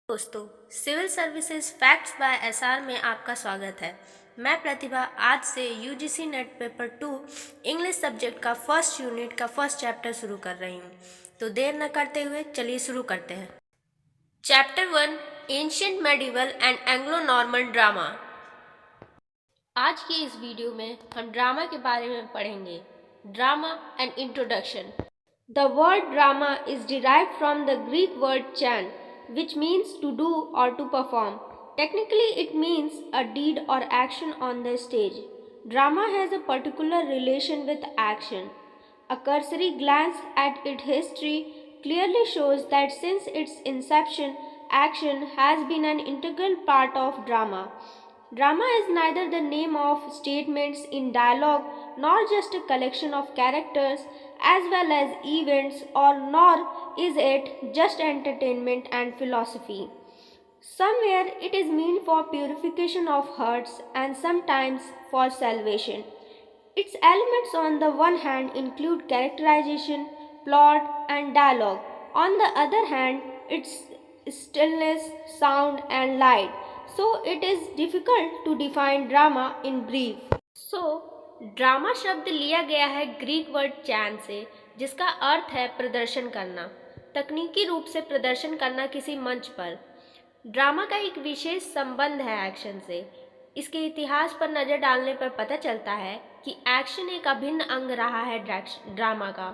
दोस्तों, civil services facts by SR में आपका स्वागत है। मैं प्रतिभा आज से UGC NET paper 2 English subject का फर्स्ट यूनिट का फर्स्ट चैप्टर शुरू कर रही हूँ। तो देर न करते हुए चलिए शुरू करते हैं। Chapter 1 ancient medieval and Anglo Norman drama. आज की इस वीडियो में हम ड्रामा के बारे में पढ़ेंगे। Drama and introduction. The word drama is derived from the Greek word chan, which means to do or to perform. Technically, it means a deed or action on the stage. Drama has a particular relation with action. A cursory glance at its history clearly shows that since its inception, action has been an integral part of drama. Drama is neither the name of statements in dialogue nor just a collection of characters as well as events, or nor is it just entertainment and philosophy. Somewhere it is meant for purification of hearts and sometimes for salvation. Its elements on the one hand include characterization, plot, and dialogue. On the other hand, its stillness, sound, and light. So it is difficult to define drama in brief. Drama शब्द लिया गया है Greek word चैन से, जिसका अर्थ है प्रदर्शन करना, तकनीकी रूप से प्रदर्शन करना किसी मंच पर। ड्रामा का एक विशेष संबंध है एक्शन से। इसके इतिहास पर नज़र डालने पर पता चलता है कि एक्शन एक अभिन्न अंग रहा है ड्रामा का।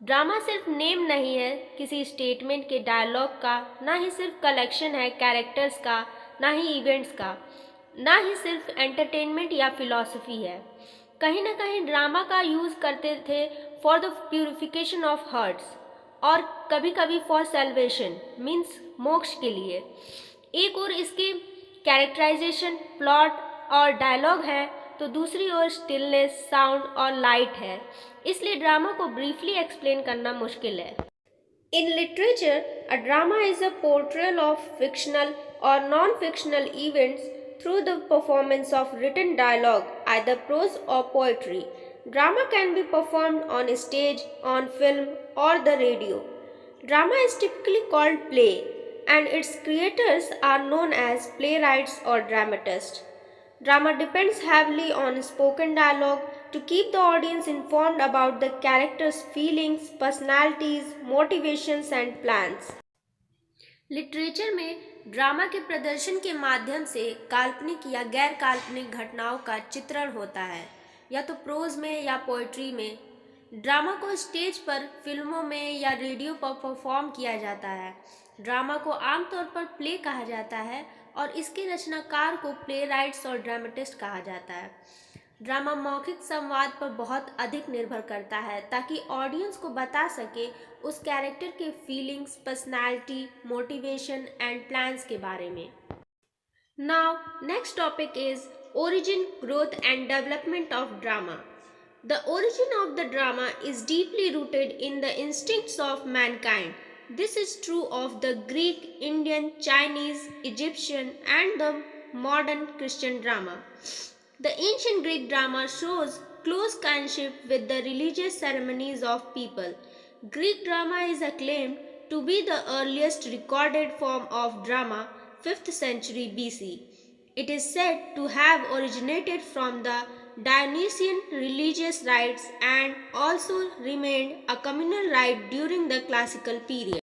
ड्रामा सिर्फ नेम नहीं है किसी स्टेटमेंट के डायलॉग का, ना ही सिर्फ कलेक्शन है कैरेक्टर्स का, ना ही इवेंट्स का, ना ही सिर्फ एंटरटेनमेंट या फिलॉसफी है। कहीं ना कहीं ड्रामा का यूज़ करते थे for the purification of hearts, और कभी कभी फॉर सेल्वेशन मीन्स मोक्ष के लिए। एक ओर इसके कैरेक्टराइजेशन, प्लॉट और डायलॉग है, तो दूसरी ओर स्टिलनेस, साउंड और लाइट है। इसलिए ड्रामा को ब्रीफली एक्सप्लेन करना मुश्किल है। In literature, a drama is a portrayal of fictional or non-fictional events through the performance of written dialogue, either prose or poetry. Drama can be performed on stage, on film, or the radio. Drama is typically called play, and its creators are known as playwrights or dramatists. Drama depends heavily on spoken dialogue to keep the audience informed about the characters' feelings, personalities, motivations, and plans. Literature में drama के प्रदर्शन के माध्यम से काल्पनिक या गैर काल्पनिक घटनाओं का चित्रण होता है, या तो प्रोज में या पोएट्री में। ड्रामा को स्टेज पर, फिल्मों में या रेडियो पर परफॉर्म किया जाता है। ड्रामा को आमतौर पर प्ले कहा जाता है और इसके रचनाकार को प्ले राइट्स और ड्रामेटिस्ट कहा जाता है। ड्रामा मौखिक संवाद पर बहुत अधिक निर्भर करता है ताकि ऑडियंस को बता सके उस कैरेक्टर के feelings, personality, motivation and plans के बारे में। Now next topic is origin, growth and development of drama. The origin of the drama is deeply rooted in the instincts of mankind. This is true of the Greek, Indian, Chinese, Egyptian and the modern Christian drama. The ancient Greek drama shows close kinship with the religious ceremonies of people. Greek drama is acclaimed to be the earliest recorded form of drama, 5th century BC. It is said to have originated from the Dionysian religious rites and also remained a communal rite during the classical period.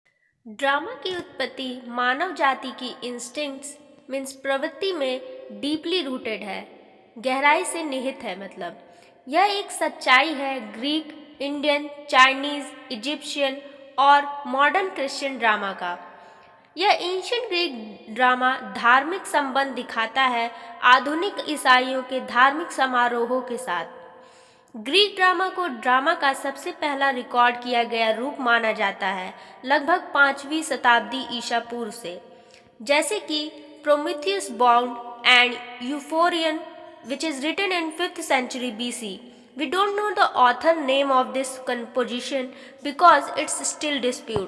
Drama की उत्पत्ति मानव जाति की instincts means प्रवृत्ति में deeply rooted है, गहराई से निहित है। मतलब यह एक सच्चाई है ग्रीक, इंडियन, चाइनीज, इजिप्शियन और मॉडर्न क्रिश्चियन ड्रामा का। यह एंशिएंट ग्रीक ड्रामा धार्मिक संबंध दिखाता है आधुनिक ईसाइयों के धार्मिक समारोहों के साथ। ग्रीक ड्रामा को ड्रामा का सबसे पहला रिकॉर्ड किया गया रूप माना जाता है लगभग 5वीं शताब्दी ईसा पूर्व से, जैसे कि Prometheus bound and Euphorion which is written in 5th century BC. We don't know the author name of this composition because it's still disputed.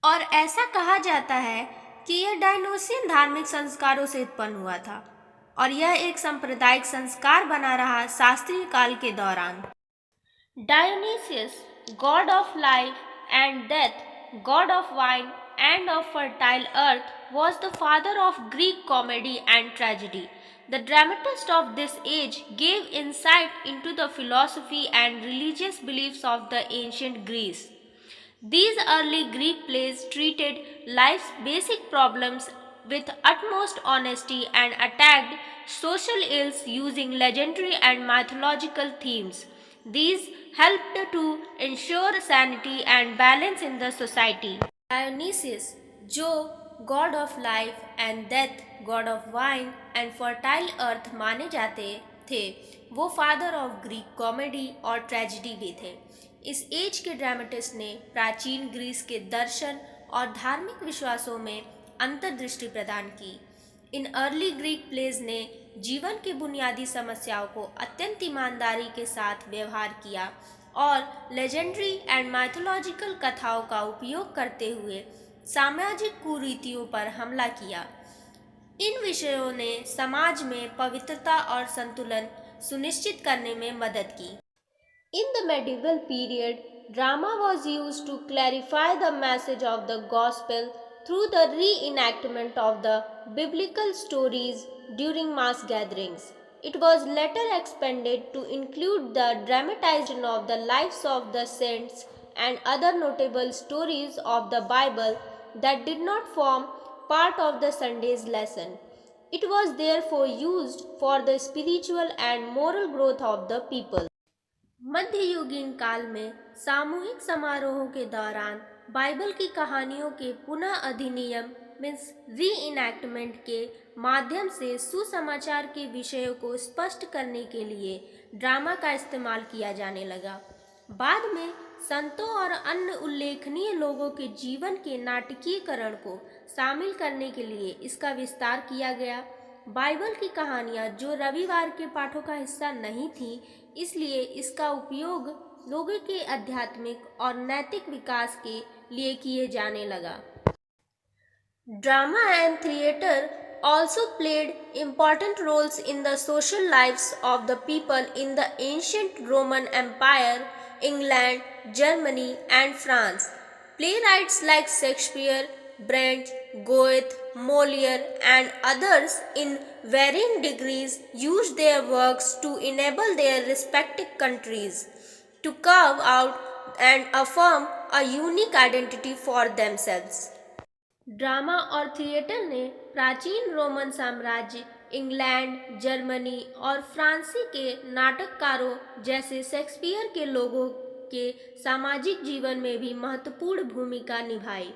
और ऐसा कहा जाता है कि यह डायनोसियन धार्मिक संस्कारों से उत्पन्न हुआ था और यह एक सांप्रदायिक संस्कार बना रहा शास्त्रीय काल के दौरान। Dionysius, god of life and death, god of wine and of fertile earth was the father of Greek comedy and tragedy. The dramatist of this age gave insight into the philosophy and religious beliefs of the ancient Greece. These early Greek plays treated life's basic problems with utmost honesty and attacked social ills using legendary and mythological themes. These helped to ensure sanity and balance in the society. Dionysius, जो god of life and death, god of wine and fertile earth माने जाते थे, वो father of Greek comedy और tragedy भी थे। इस as के ड्रामेटिस्ट ने प्राचीन ग्रीस के दर्शन और धार्मिक विश्वासों में अंतर्दृष्टि प्रदान की। इन अर्ली ग्रीक प्लेज ने जीवन की बुनियादी समस्याओं को अत्यंत ईमानदारी के साथ व्यवहार किया और लेजेंडरी एंड माइथोलॉजिकल कथाओं का उपयोग करते हुए सामाजिक कुरीतियों पर हमला किया। इन विषयों ने समाज में पवित्रता और संतुलन सुनिश्चित करने में मदद की। In the medieval period, drama was used to clarify the message of the gospel through the reenactment of the biblical stories during mass gatherings. It was later expanded to include the dramatization of the lives of the saints and other notable stories of the Bible that did not form part of the Sunday's lesson. It was therefore used for the spiritual and moral growth of the people. मध्ययुगीन काल में सामूहिक समारोहों के दौरान Bible की कहानियों के पुनः अधिनियम मीन्स री इनैक्टमेंट के माध्यम से सुसमाचार के विषयों को स्पष्ट करने के लिए ड्रामा का इस्तेमाल किया जाने लगा। बाद में संतों और अन्य उल्लेखनीय लोगों के जीवन के नाटकीयकरण को शामिल करने के लिए इसका विस्तार किया गया। बाइबल की कहानियाँ जो रविवार के पाठों का हिस्सा नहीं थीं, इसलिए इसका उपयोग लोगों के आध्यात्मिक और नैतिक विकास के लिए किए जाने लगा। Drama and theater also played important roles in the social lives of the people in the ancient Roman Empire, England, Germany, and France. Playwrights like Shakespeare, Brent, Goethe, Molière, and others in varying degrees used their works to enable their respective countries to carve out and affirm a unique identity for themselves. Drama और theatre ने प्राचीन Roman साम्राज्य, England, Germany और फ्रांसी के नाटककारों जैसे Shakespeare के लोगों के सामाजिक जीवन में भी महत्वपूर्ण भूमिका निभाई।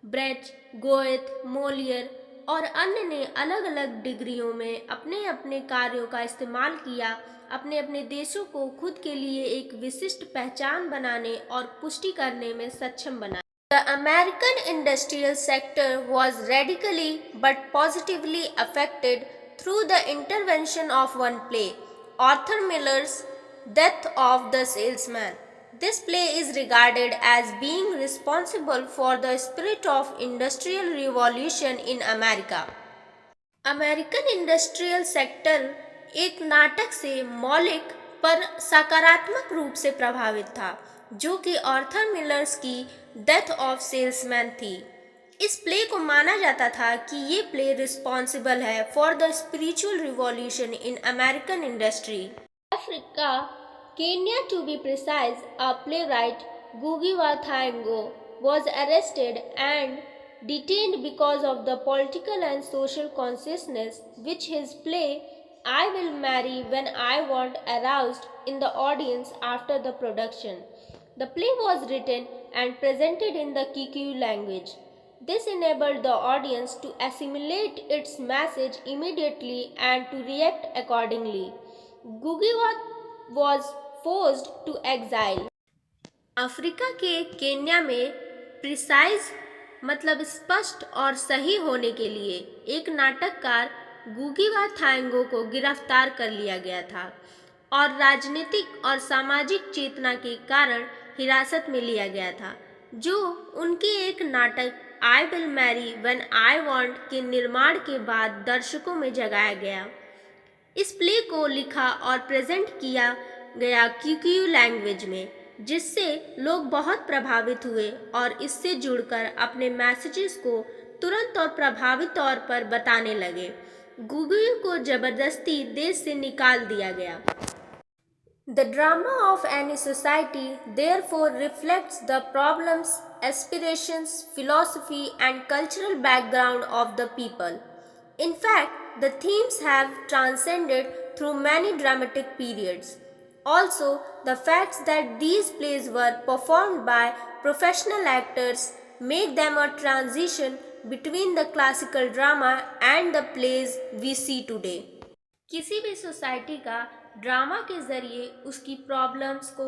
ब्रेट, गोएथ, मोलियर और अन्य ने अलग अलग डिग्रियों में अपने अपने कार्यों का इस्तेमाल किया, अपने अपने देशों को खुद के लिए एक विशिष्ट पहचान बनाने और पुष्टि करने में सक्षम बनाया। The American industrial sector was radically but positively affected through the intervention of one play, Arthur Miller's Death of the Salesman. This play is regarded as being responsible for the spirit of industrial revolution in America. American industrial sector एक नाटक से मौलिक पर सकारात्मक रूप से प्रभावित था, जो कि आर्थर मिलर्स की डेथ ऑफ सेल्समैन थी। इस प्ले को माना जाता था कि ये प्ले रिस्पॉन्सिबल है for the spiritual revolution in American industry. Africa, Kenya to be precise, a playwright, Ngugi wa Thiong'o, was arrested and detained because of the political and social consciousness which his play I Will Marry When I Want aroused in the audience after the production. The play was written and presented in the Kikuyu language. This enabled the audience to assimilate its message immediately and to react accordingly. Ngugi was forced to exile. Africa के Kenya में precise मतलब स्पष्ट और सही होने के लिए एक नाटककार गुगी वा थायंगो को गिरफ्तार कर लिया गया था और राजनीतिक और सामाजिक चेतना के कारण हिरासत में लिया गया था, जो उनके एक नाटक I will marry when I want के निर्माण के बाद दर्शकों में जगाया गया। इस प्ले को लिखा और प्रेजेंट किया गया किकुयू लैंग्वेज में, जिससे लोग बहुत प्रभावित हुए और इससे जुड़कर अपने मैसेजेस को तुरंत और प्रभावी तौर पर बताने लगे। गुगुयू को जबरदस्ती देश से निकाल दिया गया। The drama of any society therefore reflects the problems, aspirations, philosophy, and cultural background of the people. In fact, the themes have transcended through many dramatic periods. Also, the facts that these plays were performed by professional actors make them a transition between the classical drama and the plays we see today. किसी भी society का drama के ज़रिए उसकी problems को,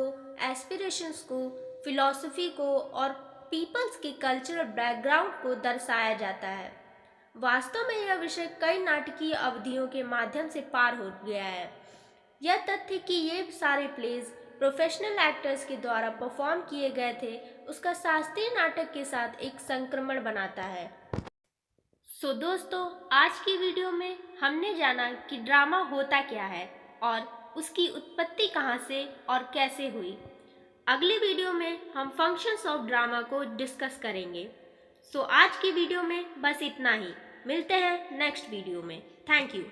aspirations को, philosophy को और पीपल्स के कल्चरल बैकग्राउंड को दर्शाया जाता है। वास्तव में यह विषय कई नाटकीय अवधियों के माध्यम से पार हो गया है। यह तथ्य कि ये सारे प्लेज प्रोफेशनल एक्टर्स के द्वारा परफॉर्म किए गए थे, उसका शास्त्रीय नाटक के साथ एक संक्रमण बनाता है। दोस्तों, आज की वीडियो में हमने जाना कि ड्रामा होता क्या है और उसकी उत्पत्ति कहाँ से और कैसे हुई। अगली वीडियो में हम फंक्शंस ऑफ ड्रामा को डिस्कस करेंगे। आज की वीडियो में बस इतना ही। मिलते हैं नेक्स्ट वीडियो में। Thank you.